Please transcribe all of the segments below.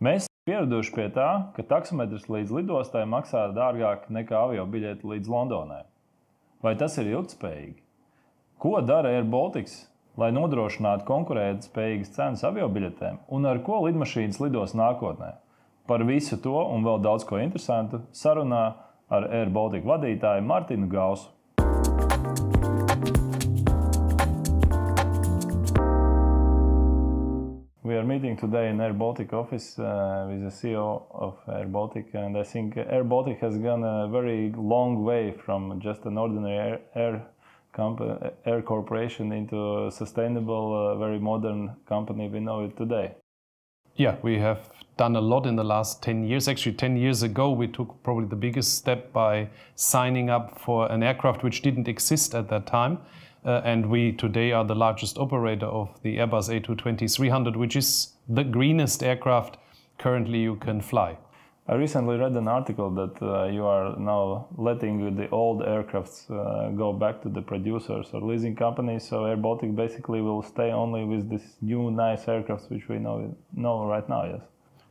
Mēs pieraduši pie tā, ka taksometrs līdz lidostai maksā dārgāk nekā avio biļete līdz Londonai. Vai tas ir ilgtspējīgi? Ko dara airBaltic, lai nodrošinātu konkurētspējīgas cenas avio biļetēm un ar ko lidmašīnas lidos nākotnē? Par visu to un vēl daudz ko interesantu sarunā ar airBaltic vadītāju Martinu Gaussu. We are meeting today in airBaltic office with the CEO of airBaltic, and I think airBaltic has gone a very long way from just an ordinary air corporation into a sustainable, very modern company we know it today. Yeah, we have done a lot in the last 10 years. Actually, 10 years ago, we took probably the biggest step by signing up for an aircraft which didn't exist at that time. And we today are the largest operator of the Airbus A220-300, which is the greenest aircraft currently you can fly. I recently read an article that you are now letting the old aircrafts go back to the producers or leasing companies, so airBaltic basically will stay only with this new nice aircrafts which we know right now, yes?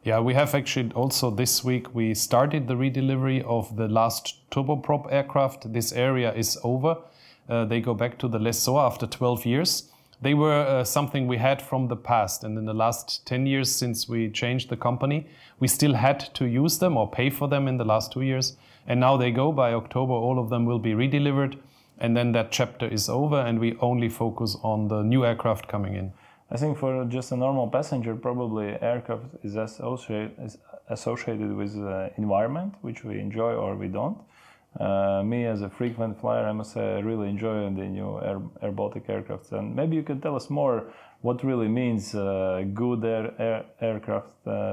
Yeah, we have actually also this week we started the redelivery of the last turboprop aircraft. This area is over. They go back to the lessor after 12 years. They were something we had from the past, and in the last 10 years since we changed the company, we still had to use them or pay for them in the last 2 years. And now they go. By October, all of them will be redelivered, and then that chapter is over, and we only focus on the new aircraft coming in. I think for just a normal passenger, probably aircraft is associated with environment, which we enjoy or we don't. Me as a frequent flyer, I must say I really enjoy the new airBaltic aircrafts. And maybe you can tell us more what really means good aircraft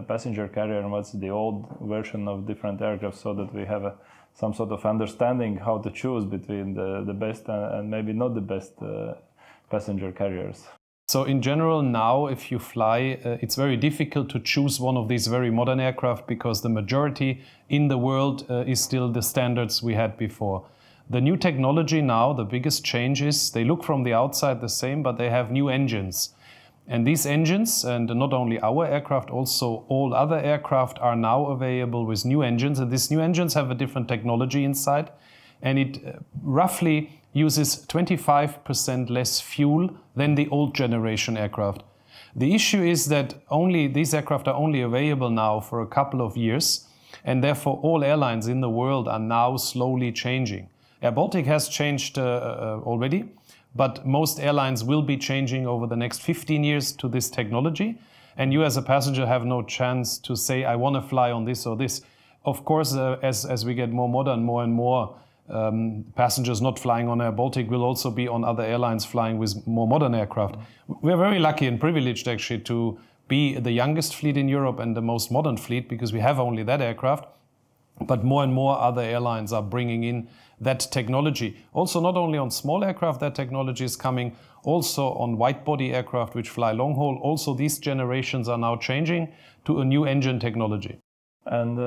passenger carrier and what's the old version of different aircraft, so that we have some sort of understanding how to choose between the best and maybe not the best passenger carriers. So in general now, if you fly, it's very difficult to choose one of these very modern aircraft because the majority in the world is still the standards we had before. The new technology now, the biggest change is they look from the outside the same, but they have new engines. And these engines, and not only our aircraft, also all other aircraft are now available with new engines. And these new engines have a different technology inside. And it roughly uses 25% less fuel than the old generation aircraft. The issue is that these aircraft are only available now for a couple of years, and therefore all airlines in the world are now slowly changing. airBaltic has changed already, but most airlines will be changing over the next 15 years to this technology, and you as a passenger have no chance to say, I want to fly on this or this. Of course, as we get more modern, more and more passengers not flying on airBaltic will also be on other airlines flying with more modern aircraft. We're very lucky and privileged actually to be the youngest fleet in Europe and the most modern fleet because we have only that aircraft. But more and more other airlines are bringing in that technology. Also not only on small aircraft that technology is coming, also on wide-body aircraft which fly long-haul. Also these generations are now changing to a new engine technology. And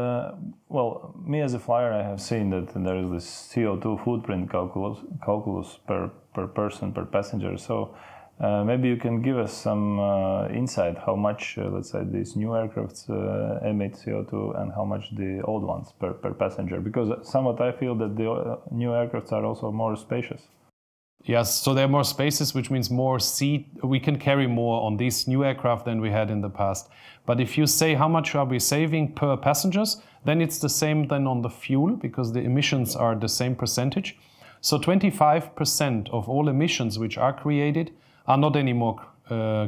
well, me as a flyer, I have seen that there is this CO2 footprint calculus per person, per passenger. So maybe you can give us some insight how much, let's say, these new aircrafts emit CO2 and how much the old ones per passenger. Because somewhat I feel that the new aircrafts are also more spacious. Yes, so there are more spaces, which means more seat. We can carry more on these new aircraft than we had in the past. But if you say how much are we saving per passengers, then it's the same then on the fuel because the emissions are the same percentage. So 25% of all emissions which are created are not anymore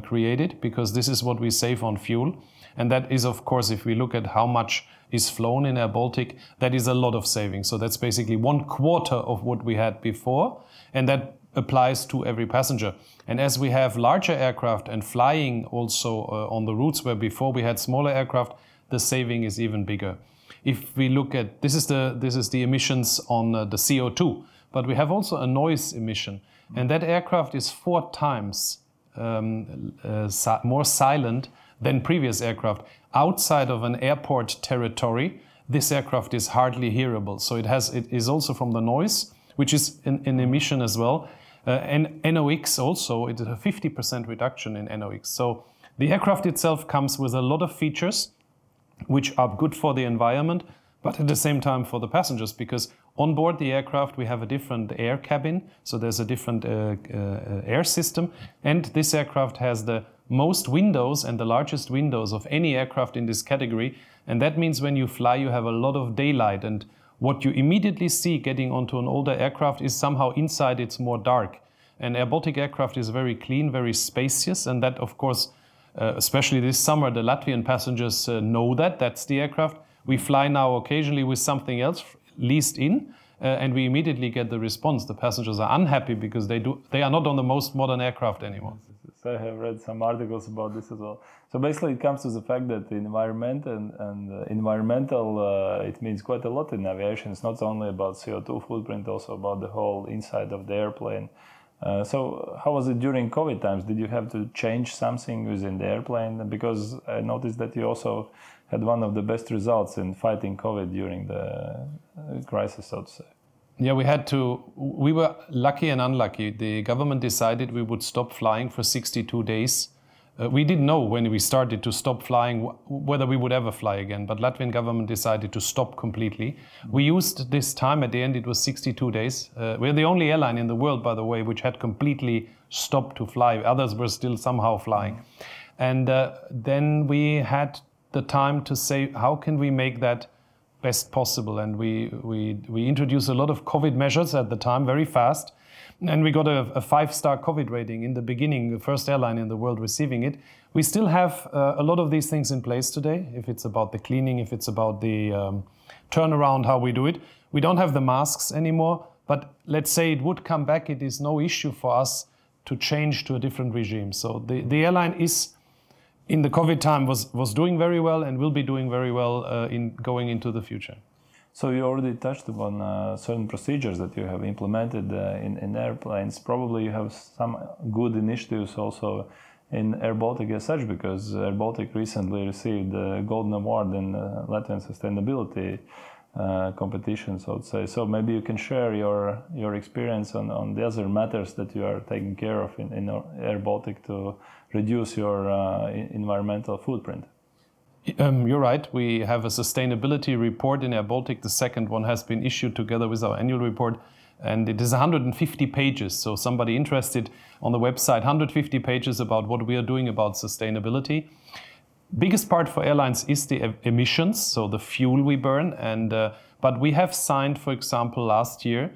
created because this is what we save on fuel. And that is, of course, if we look at how much is flown in airBaltic, that is a lot of savings. So that's basically 1/4 of what we had before. And that applies to every passenger. And as we have larger aircraft and flying also on the routes where before we had smaller aircraft, the saving is even bigger. If we look at, this is the emissions on the CO2, but we have also a noise emission. And that aircraft is 4 times more silent than previous aircraft. Outside of an airport territory, this aircraft is hardly hearable. So it is also from the noise, which is an emission as well. And NOx also, it's a 50% reduction in NOx. So the aircraft itself comes with a lot of features which are good for the environment, but at the same time for the passengers, because on board the aircraft we have a different air cabin, so there's a different air system, and this aircraft has the most windows and the largest windows of any aircraft in this category, and that means when you fly you have a lot of daylight, and what you immediately see getting onto an older aircraft is somehow inside it's more dark. And airBaltic aircraft is very clean, very spacious, and that of course, especially this summer, the Latvian passengers know that, that's the aircraft. We fly now occasionally with something else leased in, and we immediately get the response. The passengers are unhappy because they are not on the most modern aircraft anymore. So I have read some articles about this as well. So basically it comes to the fact that the environment and environmental, it means quite a lot in aviation. It's not only about CO2 footprint, also about the whole inside of the airplane. So how was it during COVID times? Did you have to change something within the airplane? Because I noticed that you also had one of the best results in fighting COVID during the crisis, so to say. Yeah, we were lucky and unlucky. The government decided we would stop flying for 62 days. We didn't know when we started to stop flying whether we would ever fly again, but Latvian government decided to stop completely. We used this time, at the end it was 62 days. We're the only airline in the world, by the way, which had completely stopped to fly. Others were still somehow flying. And then we had the time to say, how can we make that best possible? And we introduced a lot of COVID measures at the time, very fast. And we got a 5-star COVID rating in the beginning, the first airline in the world receiving it. We still have a lot of these things in place today, if it's about the cleaning, if it's about the turnaround, how we do it. We don't have the masks anymore, but let's say it would come back, it is no issue for us to change to a different regime. So the airline is, in the COVID time, was doing very well and will be doing very well in going into the future. So you already touched upon certain procedures that you have implemented in airplanes. Probably you have some good initiatives also in airBaltic as such, because airBaltic recently received the Golden Award in Latvian Sustainability competition, so to say. So maybe you can share your experience on the other matters that you are taking care of in airBaltic to reduce your environmental footprint. You're right. We have a sustainability report in airBaltic. The second one has been issued together with our annual report, and it is 150 pages. So somebody interested on the website, 150 pages about what we are doing about sustainability. Biggest part for airlines is the emissions, so the fuel we burn. But we have signed, for example, last year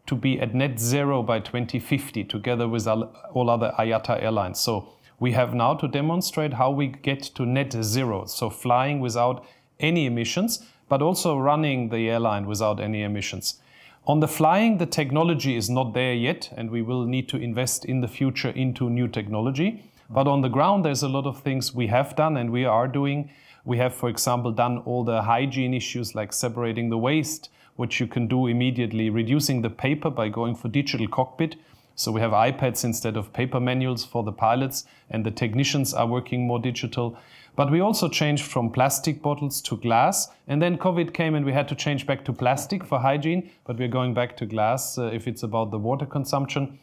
to be at net zero by 2050, together with all other IATA airlines. So we have now to demonstrate how we get to net zero, so flying without any emissions, but also running the airline without any emissions. On the flying, the technology is not there yet, and we will need to invest in the future into new technology. But on the ground, there's a lot of things we have done and we are doing. We have, for example, done all the hygiene issues like separating the waste, which you can do immediately, reducing the paper by going for digital cockpit. So we have iPads instead of paper manuals for the pilots, and the technicians are working more digital. But we also changed from plastic bottles to glass, and then COVID came and we had to change back to plastic for hygiene, but we're going back to glass if it's about the water consumption.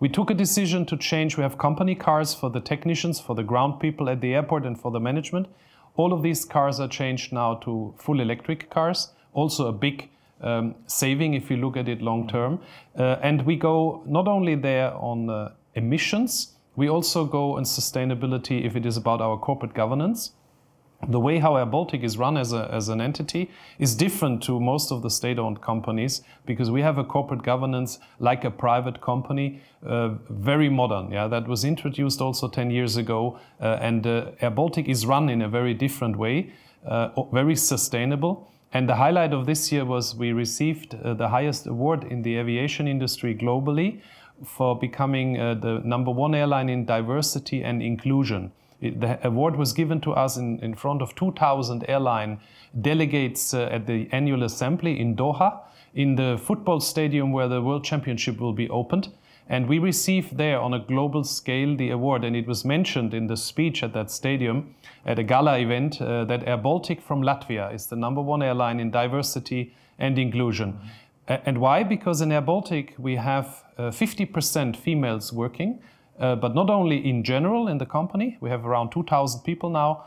We took a decision to change. We have company cars for the technicians, for the ground people at the airport, and for the management. All of these cars are changed now to full electric cars, also a big saving if you look at it long term. And we go not only there on emissions, we also go on sustainability if it is about our corporate governance. The way how airBaltic is run as an entity is different to most of the state-owned companies, because we have a corporate governance like a private company, very modern. Yeah, that was introduced also 10 years ago, and airBaltic is run in a very different way, very sustainable. And the highlight of this year was we received the highest award in the aviation industry globally for becoming the #1 airline in diversity and inclusion. The award was given to us in front of 2,000 airline delegates at the annual assembly in Doha, in the football stadium where the World Championship will be opened. And we received there on a global scale the award, and it was mentioned in the speech at that stadium at a gala event that airBaltic from Latvia is the #1 airline in diversity and inclusion. And why? Because in airBaltic we have 50% females working, but not only in general in the company. We have around 2,000 people now.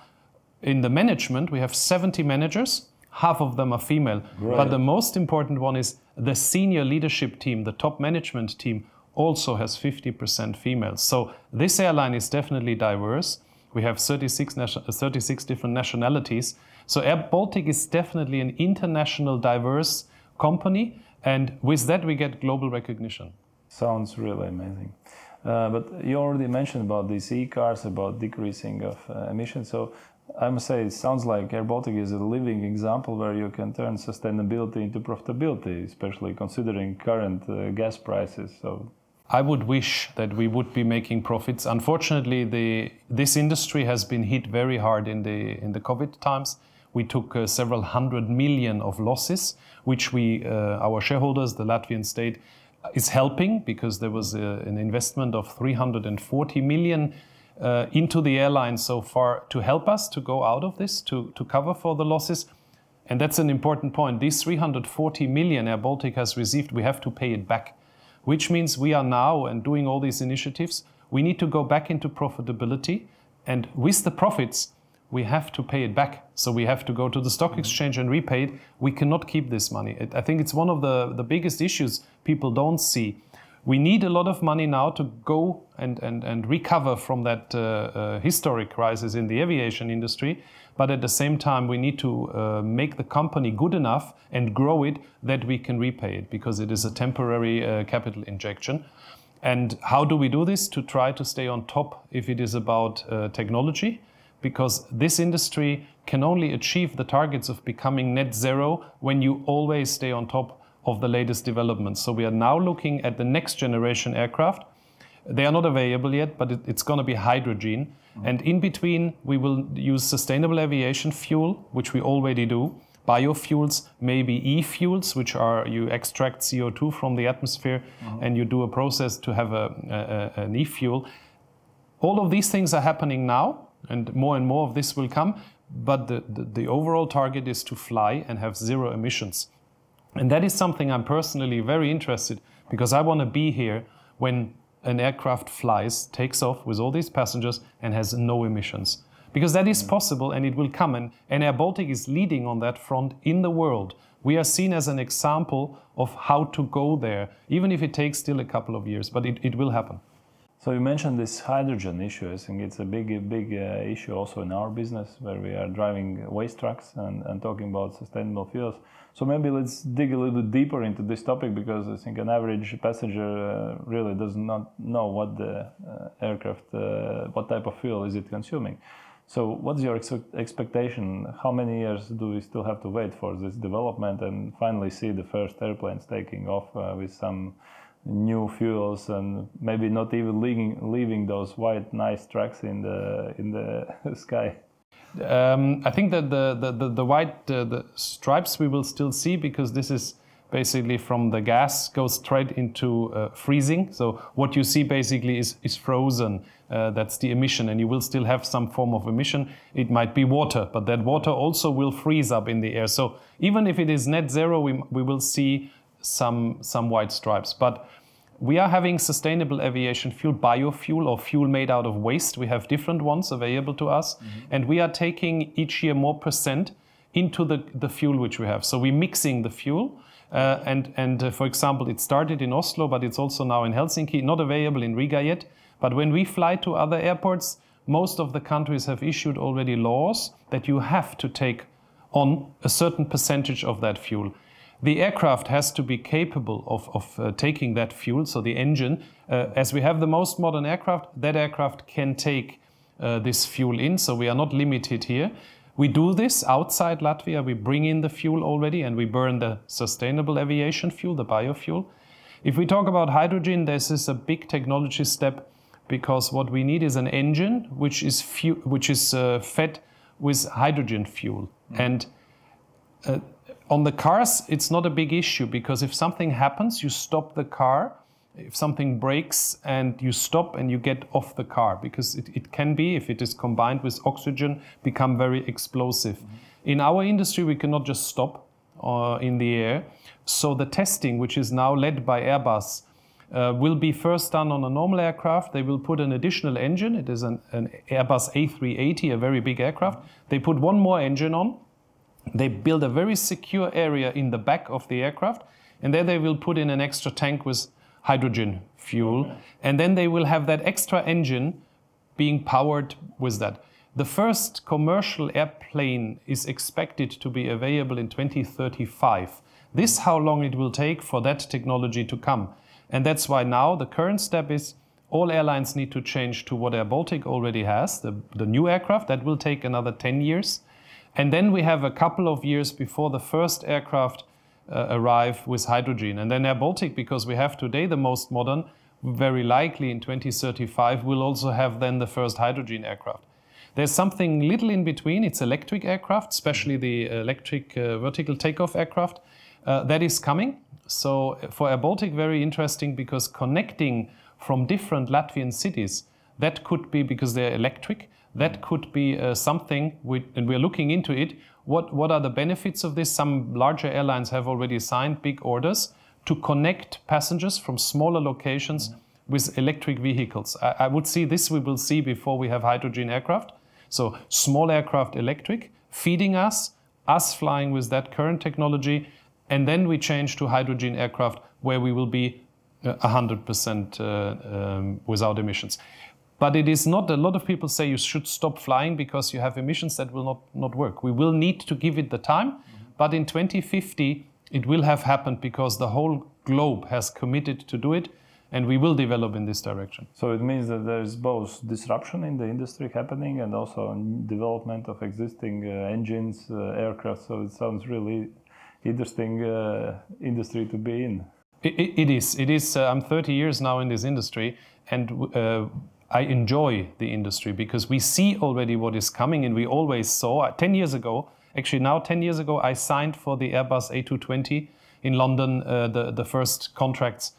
In the management, we have 70 managers. Half of them are female. Right. But the most important one is the senior leadership team, the top management team, also has 50% females. So this airline is definitely diverse. We have 36 different nationalities. So airBaltic is definitely an international diverse company, and with that we get global recognition. Sounds really amazing. But you already mentioned about these e-cars, about decreasing of emissions. So I must say, it sounds like airBaltic is a living example where you can turn sustainability into profitability, especially considering current gas prices. So I would wish that we would be making profits. Unfortunately, this industry has been hit very hard in the COVID times. We took several 100 million of losses, which our shareholders, the Latvian state, is helping, because there was an investment of 340 million into the airline so far to help us to go out of this, to cover for the losses. And that's an important point. These 340 million airBaltic has received, we have to pay it back, which means we are now, and doing all these initiatives, we need to go back into profitability, and with the profits, we have to pay it back. So we have to go to the stock exchange and repay it. We cannot keep this money. I think it's one of the biggest issues people don't see. We need a lot of money now to go and recover from that historic crisis in the aviation industry. But at the same time, we need to make the company good enough and grow it that we can repay it, because it is a temporary capital injection. And how do we do this? To try to stay on top if it is about technology, because this industry can only achieve the targets of becoming net zero when you always stay on top of the latest developments. So we are now looking at the next generation aircraft. They are not available yet, but it's going to be hydrogen. And in between, we will use sustainable aviation fuel, which we already do, biofuels, maybe e-fuels, which are you extract CO2 from the atmosphere and you do a process to have an e-fuel. All of these things are happening now, and more of this will come. But the overall target is to fly and have zero emissions. And that is something I'm personally very interested, because I want to be here when an aircraft flies, takes off with all these passengers and has no emissions. Because that is possible, and it will come. And airBaltic is leading on that front in the world. We are seen as an example of how to go there, even if it takes still a couple of years, but it will happen. So you mentioned this hydrogen issue. I think it's a big issue also in our business, where we are driving waste trucks and talking about sustainable fuels. So maybe let's dig a little bit deeper into this topic, because I think an average passenger really does not know what the aircraft, what type of fuel is it consuming. So what's your expectation? How many years do we still have to wait for this development and finally see the first airplanes taking off with some new fuels, and maybe not even leaving those white nice tracks in the sky? I think that the white the stripes we will still see, because this is basically from the gas goes straight into freezing. So what you see basically is frozen. That's the emission, and you will still have some form of emission. It might be water, but that water also will freeze up in the air. So even if it is net zero, we will see some white stripes. But we are having sustainable aviation fuel, biofuel, or fuel made out of waste. We have different ones available to us, and we are taking each year more % into the fuel which we have. So we're mixing the fuel, for example, it started in Oslo, but it's also now in Helsinki, not available in Riga yet. But when we fly to other airports, most of the countries have issued already laws that you have to take on a certain percentage of that fuel. The aircraft has to be capable of taking that fuel, so the engine. As we have the most modern aircraft, that aircraft can take this fuel in, so we are not limited here. We do this outside Latvia. We bring in the fuel already, and we burn the sustainable aviation fuel, the biofuel. If we talk about hydrogen, this is a big technology step, because what we need is an engine which is fed with hydrogen fuel. And on the cars, it's not a big issue, because if something happens, you stop the car. If something breaks, and you stop and you get off the car, because it can be, if it is combined with oxygen, become very explosive. In our industry, we cannot just stop in the air. So the testing, which is now led by Airbus, will be first done on a normal aircraft. They will put an additional engine. It is an Airbus A380, a very big aircraft. They put one more engine on. They build a very secure area in the back of the aircraft, and there they will put in an extra tank with hydrogen fuel. Okay. And then they will have that extra engine being powered with that. The first commercial airplane is expected to be available in 2035. This is how long it will take for that technology to come. And that's why now the current step is all airlines need to change to what airBaltic already has, the new aircraft. That will take another 10 years. And then we have a couple of years before the first aircraft arrive with hydrogen. And then airBaltic, because we have today the most modern, very likely in 2035 will also have then the first hydrogen aircraft. There's something little in between. It's electric aircraft, especially the electric vertical takeoff aircraft. That is coming. So for airBaltic, very interesting, because connecting from different Latvian cities, that could be, because they're electric, that could be something, and we're looking into it. What are the benefits of this? Some larger airlines have already signed big orders to connect passengers from smaller locations with electric vehicles. I would see this we will see before we have hydrogen aircraft. So small aircraft electric, feeding us flying with that current technology, and then we change to hydrogen aircraft where we will be 100% without emissions. But it is not, a lot of people say you should stop flying because you have emissions. That will not work. We will need to give it the time, but in 2050 it will have happened because the whole globe has committed to do it, and we will develop in this direction. So it means that there is both disruption in the industry happening and also development of existing engines, aircraft. So it sounds really interesting industry to be in. It is. I'm 30 years now in this industry, and I enjoy the industry because we see already what is coming, and we always saw 10 years ago, actually now 10 years ago, I signed for the Airbus A220 in London, the first contracts.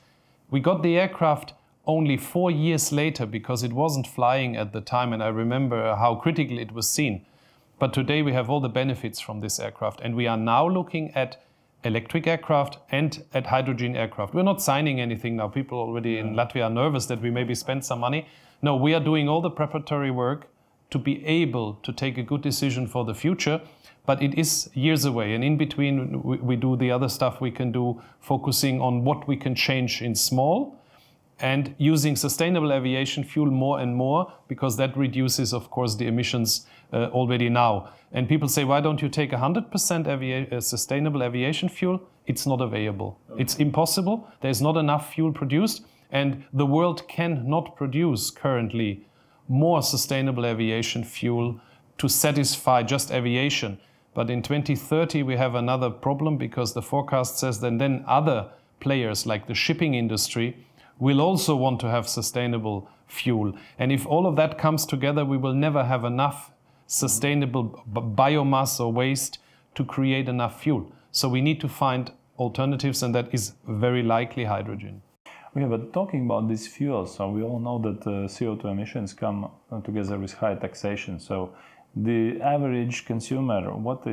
We got the aircraft only 4 years later because it wasn't flying at the time, and I remember how critical it was seen. But today we have all the benefits from this aircraft, and we are now looking at electric aircraft and at hydrogen aircraft. We're not signing anything now. People already in Latvia are nervous that we maybe spend some money. No, we are doing all the preparatory work to be able to take a good decision for the future, but it is years away. And in between, we do the other stuff we can do, focusing on what we can change in small and using sustainable aviation fuel more and more, because that reduces, of course, the emissions already now. And people say, why don't you take 100% sustainable aviation fuel? It's not available. Okay. It's impossible. There's not enough fuel produced, and the world cannot produce currently more sustainable aviation fuel to satisfy just aviation. But in 2030 we have another problem, because the forecast says that then other players like the shipping industry will also want to have sustainable fuel. And if all of that comes together, we will never have enough sustainable biomass or waste to create enough fuel. So we need to find alternatives, and that is very likely hydrogen. Okay, but talking about these fuels, so we all know that CO2 emissions come together with high taxation. So the average consumer, what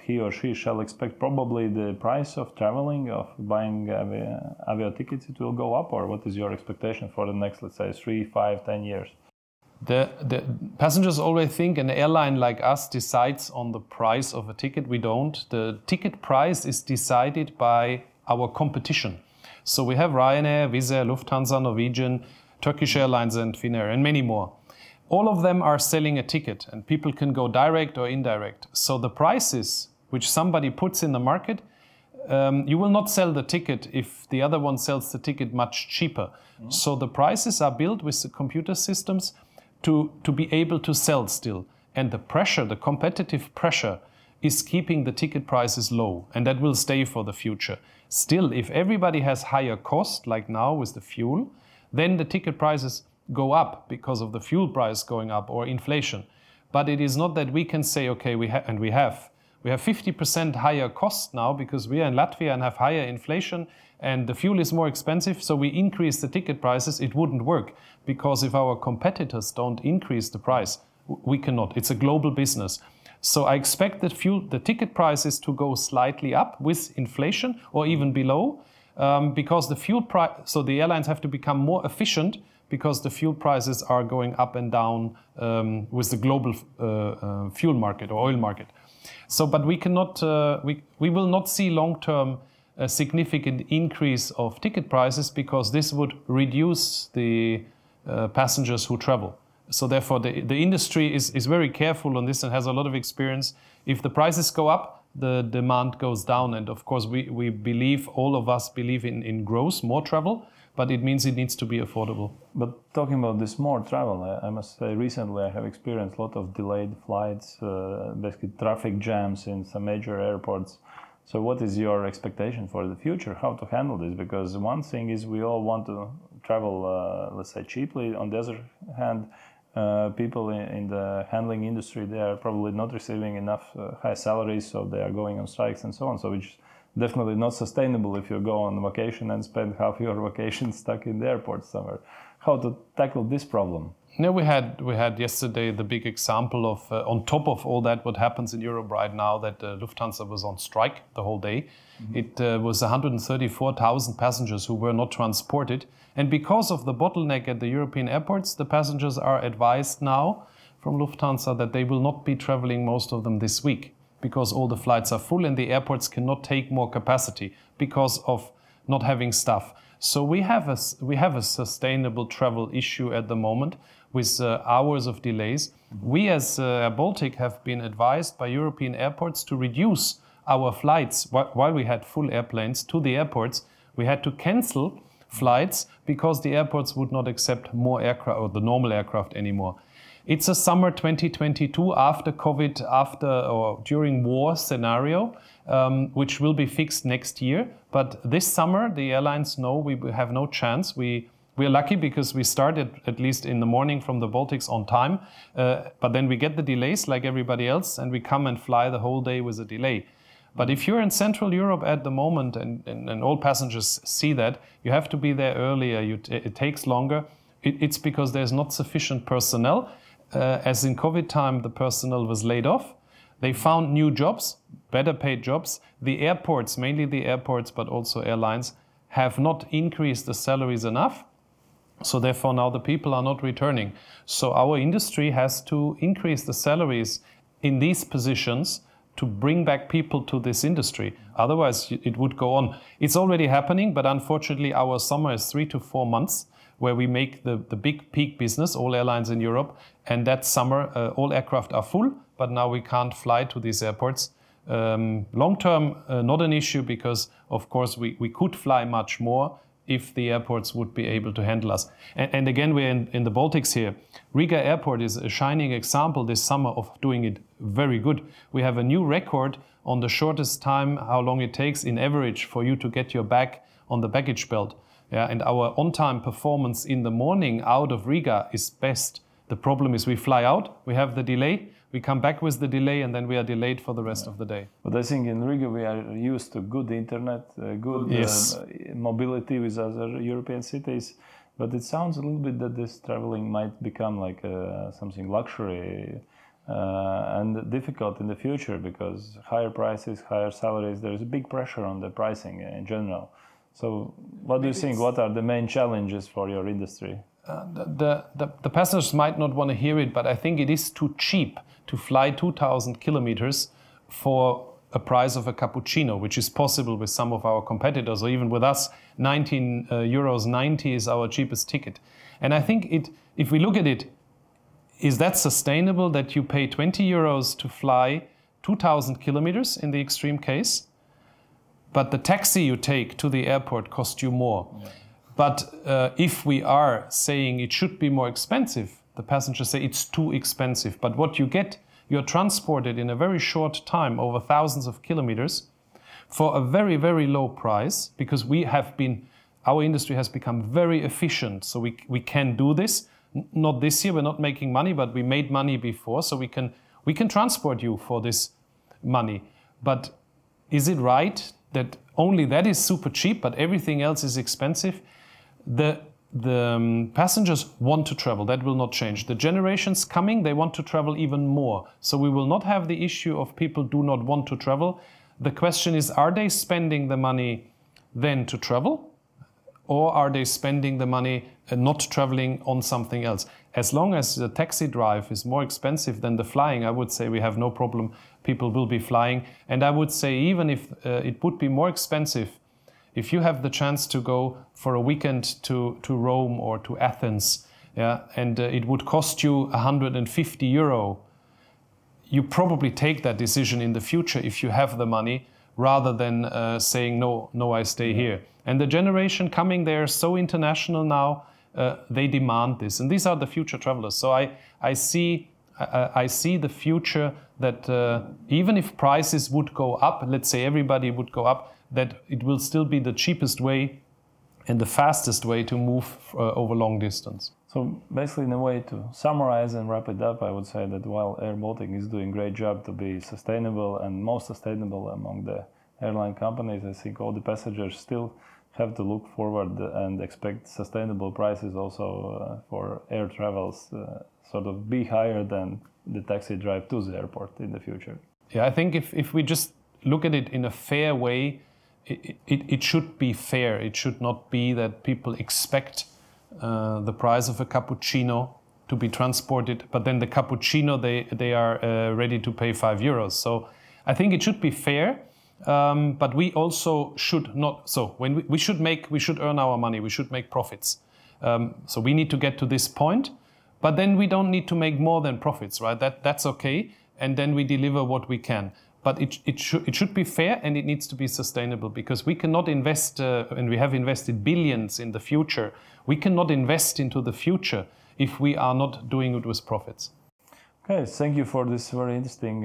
he or she shall expect? Probably the price of traveling, of buying avia tickets, it will go up, or what is your expectation for the next, let's say, 3, 5, 10 years? The passengers always think an airline like us decides on the price of a ticket. We don't. The ticket price is decided by our competition. So we have Ryanair, Wizz Air, Lufthansa, Norwegian, Turkish Airlines and Finnair, and many more. All of them are selling a ticket, and people can go direct or indirect. So the prices which somebody puts in the market, you will not sell the ticket if the other one sells the ticket much cheaper. Mm-hmm. So the prices are built with the computer systems to be able to sell still. And the pressure, the competitive pressure, is keeping the ticket prices low, and that will stay for the future. Still, if everybody has higher cost, like now with the fuel, then the ticket prices go up because of the fuel price going up or inflation. But it is not that we can say, okay, we have 50% higher cost now because we are in Latvia and have higher inflation and the fuel is more expensive, so we increase the ticket prices. It wouldn't work, because if our competitors don't increase the price, we cannot. It's a global business. So I expect that the ticket prices to go slightly up with inflation or even below. because the fuel price, so the airlines have to become more efficient because the fuel prices are going up and down with the global fuel market or oil market. So, but we cannot, we will not see long-term a significant increase of ticket prices because this would reduce the passengers who travel. So therefore the industry is very careful on this and has a lot of experience. If the prices go up, the demand goes down. And of course we believe, all of us believe in growth, more travel, but it means it needs to be affordable. But talking about this more travel, I must say recently I have experienced a lot of delayed flights, basically traffic jams in some major airports. So what is your expectation for the future? How to handle this? Because one thing is we all want to travel, let's say, cheaply. On the other hand, people in the handling industry, they are probably not receiving enough high salaries, so they are going on strikes and so on. So which is definitely not sustainable if you go on vacation and spend half your vacation stuck in the airport somewhere. How to tackle this problem? No, we had yesterday the big example of, on top of all that, what happens in Europe right now, that Lufthansa was on strike the whole day. Mm-hmm. It was 134,000 passengers who were not transported. And because of the bottleneck at the European airports, the passengers are advised now from Lufthansa that they will not be traveling, most of them, this week, because all the flights are full and the airports cannot take more capacity because of not having staff. So we have a sustainable travel issue at the moment with hours of delays. We as airBaltic have been advised by European airports to reduce our flights while we had full airplanes to the airports. We had to cancel flights because the airports would not accept more aircraft or the normal aircraft anymore. It's a summer 2022 after COVID, after or during war scenario, which will be fixed next year. But this summer, the airlines know we have no chance. We are lucky because we started at least in the morning from the Baltics on time, but then we get the delays like everybody else, and we come and fly the whole day with a delay. But if you're in Central Europe at the moment, and all passengers see that, you have to be there earlier, it takes longer. It's because there's not sufficient personnel. As in COVID time, the personnel was laid off. They found new jobs, better paid jobs. The airports, mainly the airports, but also airlines, have not increased the salaries enough. So therefore now the people are not returning. So our industry has to increase the salaries in these positions to bring back people to this industry. Otherwise it would go on. It's already happening, but unfortunately our summer is 3 to 4 months where we make the big peak business, all airlines in Europe. And that summer, all aircraft are full, but now we can't fly to these airports. Long term, not an issue because, of course, we could fly much more if the airports would be able to handle us. And again, we're in the Baltics here. Riga Airport is a shining example this summer of doing it very good. We have a new record on the shortest time, how long it takes in average for you to get your bag on the baggage belt. Yeah, and our on-time performance in the morning out of Riga is best. The problem is we fly out, we have the delay, we come back with the delay, and then we are delayed for the rest of the day. But I think in Riga we are used to good internet, good mobility with other European cities. But it sounds a little bit that this traveling might become like something luxury and difficult in the future because higher prices, higher salaries, there is a big pressure on the pricing in general. So what do you think? What are the main challenges for your industry? The passengers might not want to hear it, but I think it is too cheap to fly 2,000 kilometers for a price of a cappuccino, which is possible with some of our competitors, or even with us, 19 euros 90 is our cheapest ticket. And I think if we look at it, is that sustainable that you pay 20 euros to fly 2,000 kilometers in the extreme case? But the taxi you take to the airport costs you more. Yeah. But if we are saying it should be more expensive, the passengers say it's too expensive. But what you get, you're transported in a very short time over thousands of kilometers for a very, very low price because our industry has become very efficient. So we can do this. Not this year, we're not making money, but we made money before. So we can transport you for this money. But is it right that only that is super cheap, but everything else is expensive? The passengers want to travel. That will not change. The generations coming, they want to travel even more. So we will not have the issue of people do not want to travel. The question is, are they spending the money then to travel? Or are they spending the money not traveling on something else? As long as the taxi drive is more expensive than the flying, I would say we have no problem. People will be flying. And I would say even if it would be more expensive, if you have the chance to go for a weekend to Rome or to Athens, yeah, and it would cost you €150, you probably take that decision in the future if you have the money, rather than saying, no, I stay here. And the generation coming there is so international now, they demand this. And these are the future travelers. So I see the future that even if prices would go up, let's say everybody would go up, that it will still be the cheapest way and the fastest way to move over long distance. So basically, in a way to summarize and wrap it up, I would say that while airBaltic is doing a great job to be sustainable and most sustainable among the airline companies, I think all the passengers still have to look forward and expect sustainable prices also for air travels, sort of be higher than the taxi drive to the airport in the future. Yeah, I think if we just look at it in a fair way, it should be fair. It should not be that people expect the price of a cappuccino to be transported, but then the cappuccino they are ready to pay €5. So I think it should be fair. But we also should not. So when we should earn our money. We should make profits. So we need to get to this point. But then we don't need to make more than profits, right? That's okay. And then we deliver what we can. But it should be fair, and it needs to be sustainable, because we cannot invest, and we have invested billions in the future. We cannot invest into the future if we are not doing it with profits. Okay, thank you for this very interesting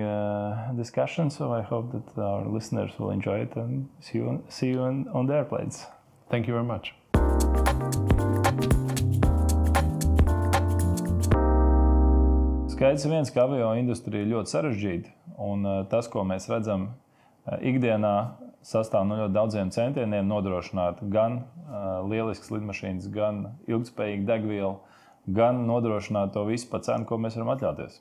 discussion. So I hope that our listeners will enjoy it and see you on the airplanes. Thank you very much. Skaidrs viens, ka avio industrija ļoti sarežģīta, un tas, ko mēs redzam ikdienā, sastāv no ļoti daudziem centieniem nodrošināt gan lielisks lidmašīnas, gan ilgspējīgu degvielu, gan nodrošināt to visu par cenu, ko mēs varam atļauties.